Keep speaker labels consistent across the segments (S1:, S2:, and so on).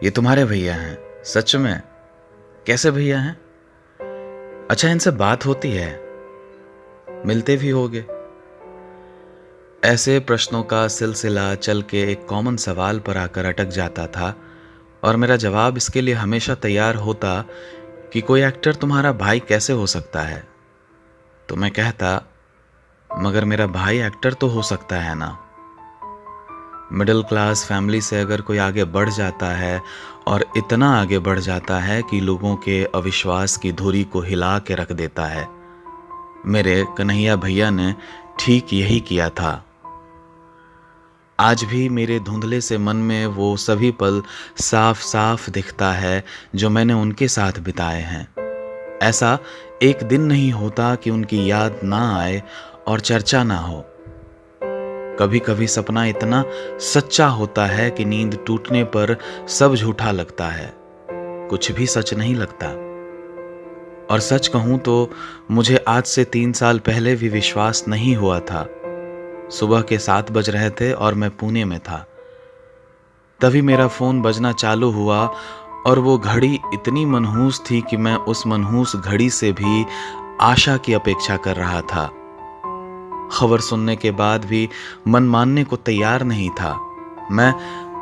S1: ये तुम्हारे भैया हैं? सच में? कैसे भैया हैं? अच्छा, इनसे बात होती है? मिलते भी होगे? ऐसे प्रश्नों का सिलसिला चल के एक कॉमन सवाल पर आकर अटक जाता था और मेरा जवाब इसके लिए हमेशा तैयार होता कि कोई एक्टर तुम्हारा भाई कैसे हो सकता है। तो मैं कहता, मगर मेरा भाई एक्टर तो हो सकता है ना। मिडिल क्लास फैमिली से अगर कोई आगे बढ़ जाता है और इतना आगे बढ़ जाता है कि लोगों के अविश्वास की धुरी को हिला के रख देता है, मेरे कन्हैया भैया ने ठीक यही किया था। आज भी मेरे धुंधले से मन में वो सभी पल साफ साफ दिखता है जो मैंने उनके साथ बिताए हैं। ऐसा एक दिन नहीं होता कि उनकी याद ना आए और चर्चा ना हो। कभी कभी सपना इतना सच्चा होता है कि नींद टूटने पर सब झूठा लगता है, कुछ भी सच नहीं लगता। और सच कहूं तो मुझे आज से 3 साल पहले भी विश्वास नहीं हुआ था। सुबह के 7 बज रहे थे और मैं पुणे में था। तभी मेरा फोन बजना चालू हुआ और वो घड़ी इतनी मनहूस थी कि मैं उस मनहूस घड़ी से भी आशा की अपेक्षा कर रहा था। खबर सुनने के बाद भी मन मानने को तैयार नहीं था। मैं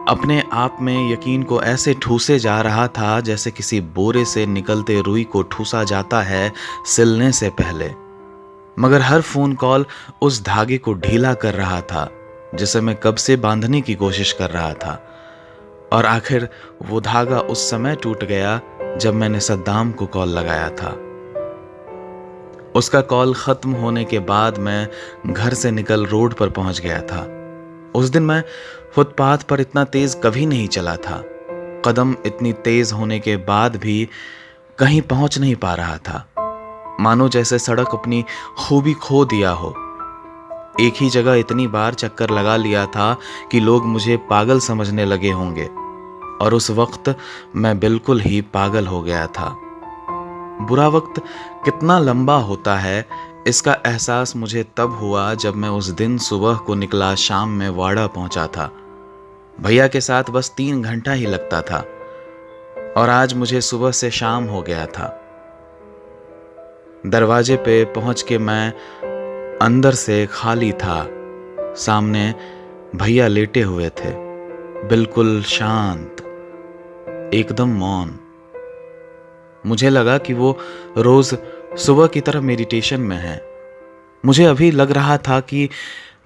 S1: अपने आप में यकीन को ऐसे ठूसे जा रहा था जैसे किसी बोरे से निकलते रुई को ठूसा जाता है सिलने से पहले। मगर हर फोन कॉल उस धागे को ढीला कर रहा था जिसे मैं कब से बांधने की कोशिश कर रहा था। और आखिर वो धागा उस समय टूट गया जब मैंने सद्दाम को कॉल लगाया था। उसका कॉल खत्म होने के बाद मैं घर से निकल रोड पर पहुंच गया था। उस दिन मैं फुटपाथ पर इतना तेज कभी नहीं चला था। कदम इतनी तेज होने के बाद भी कहीं पहुंच नहीं पा रहा था, मानो जैसे सड़क अपनी खूबी खो दिया हो। एक ही जगह इतनी बार चक्कर लगा लिया था कि लोग मुझे पागल समझने लगे होंगे, और उस वक्त मैं बिल्कुल ही पागल हो गया था। बुरा वक्त कितना लंबा होता है इसका एहसास मुझे तब हुआ जब मैं उस दिन सुबह को निकला, शाम में वाड़ा पहुंचा था। भैया के साथ बस 3 घंटा ही लगता था और आज मुझे सुबह से शाम हो गया था। दरवाजे पे पहुंच के मैं अंदर से खाली था। सामने भैया लेटे हुए थे, बिल्कुल शांत, एकदम मौन। मुझे लगा कि वो रोज सुबह की तरह मेडिटेशन में है। मुझे अभी लग रहा था कि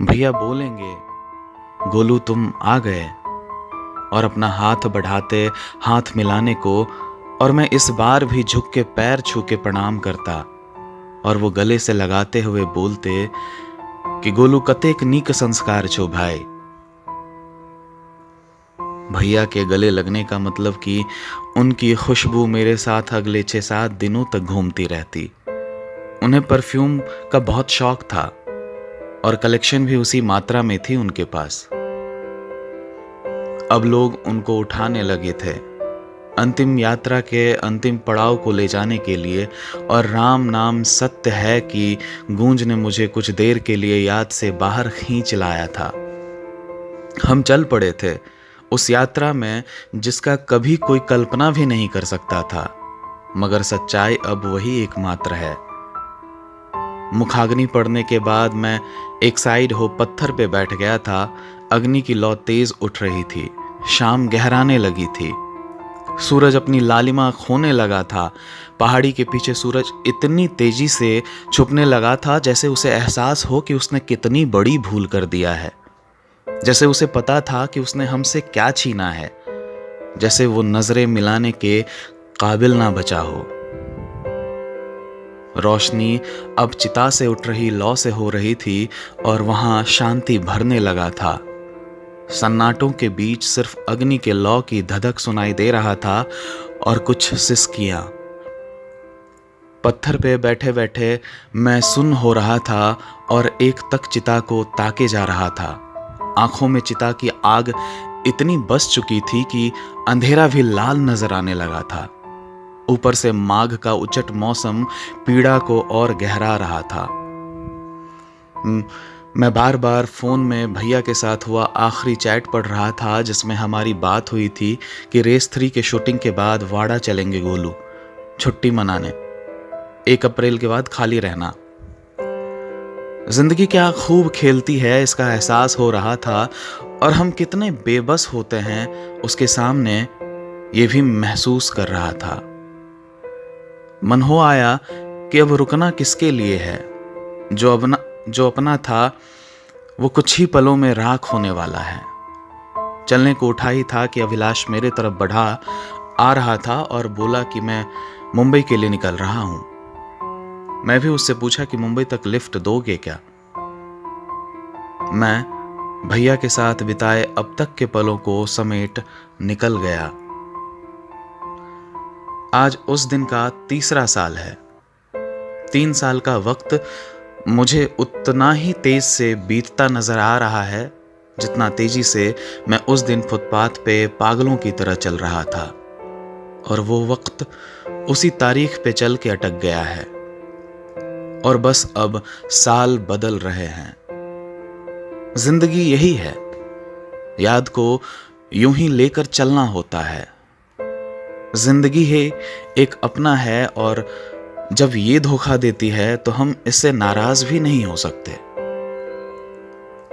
S1: भैया बोलेंगे, गोलू तुम आ गए, और अपना हाथ बढ़ाते हाथ मिलाने को, और मैं इस बार भी झुक के पैर छू के प्रणाम करता और वो गले से लगाते हुए बोलते कि गोलू कतेक नीक संस्कार छो भाई। भैया के गले लगने का मतलब कि उनकी खुशबू मेरे साथ अगले 6-7 दिनों तक घूमती रहती। उन्हें परफ्यूम का बहुत शौक था और कलेक्शन भी उसी मात्रा में थी उनके पास। अब लोग उनको उठाने लगे थे अंतिम यात्रा के अंतिम पड़ाव को ले जाने के लिए, और राम नाम सत्य है कि गूंज ने मुझे कुछ देर के लिए याद से बाहर खींच लाया था। हम चल पड़े थे उस यात्रा में जिसका कभी कोई कल्पना भी नहीं कर सकता था, मगर सच्चाई अब वही एकमात्र है। मुखाग्नि पड़ने के बाद मैं एक साइड हो पत्थर पे बैठ गया था। अग्नि की लौ तेज उठ रही थी, शाम गहराने लगी थी, सूरज अपनी लालिमा खोने लगा था। पहाड़ी के पीछे सूरज इतनी तेजी से छुपने लगा था जैसे उसे एहसास हो कि उसने कितनी बड़ी भूल कर दिया है, जैसे उसे पता था कि उसने हमसे क्या छीना है, जैसे वो नजरें मिलाने के काबिल ना बचा हो। रोशनी अब चिता से उठ रही लौ से हो रही थी और वहां शांति भरने लगा था। सन्नाटों के बीच सिर्फ अग्नि के लौ की धधक सुनाई दे रहा था और कुछ सिसकियां। पत्थर पे बैठे बैठे मैं सुन्न हो रहा था और एक तक चिता को ताके जा रहा था। आंखों में चिता की आग इतनी बस चुकी थी कि अंधेरा भी लाल नजर आने लगा था। ऊपर से माघ का उचट मौसम पीड़ा को और गहरा रहा था। मैं बार बार फ़ोन में भैया के साथ हुआ आखिरी चैट पढ़ रहा था जिसमें हमारी बात हुई थी कि रेस 3 के शूटिंग के बाद वाड़ा चलेंगे गोलू छुट्टी मनाने। 1 अप्रैल के बाद खाली रहना। जिंदगी क्या खूब खेलती है इसका एहसास हो रहा था और हम कितने बेबस होते हैं उसके सामने ये भी महसूस कर रहा था। मन हो आया कि अब रुकना किसके लिए है। जो अपना था वो कुछ ही पलों में राख होने वाला है। चलने को उठा ही था कि अभिलाष मेरे तरफ बढ़ा आ रहा था और बोला कि मैं मुंबई के लिए निकल रहा हूं। मैं भी उससे पूछा कि मुंबई तक लिफ्ट दोगे क्या। मैं भैया के साथ बिताए अब तक के पलों को समेट निकल गया। आज उस दिन का 3रा साल है। 3 साल का वक्त मुझे उतना ही तेज से बीतता नजर आ रहा है जितना तेजी से मैं उस दिन फुटपाथ पे पागलों की तरह चल रहा था और वो वक्त उसी तारीख पे चल के अटक गया है और बस अब साल बदल रहे हैं। जिंदगी यही है, याद को यूं ही लेकर चलना होता है। जिंदगी है एक अपना है और जब ये धोखा देती है तो हम इससे नाराज भी नहीं हो सकते।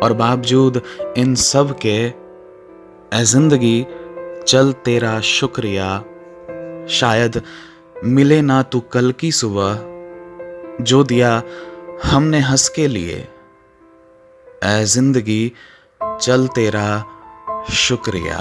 S1: और बावजूद इन सब के ए जिंदगी चल तेरा शुक्रिया, शायद मिले ना तू कल की सुबह जो दिया हमने हंस के लिए। ए जिंदगी चल तेरा शुक्रिया।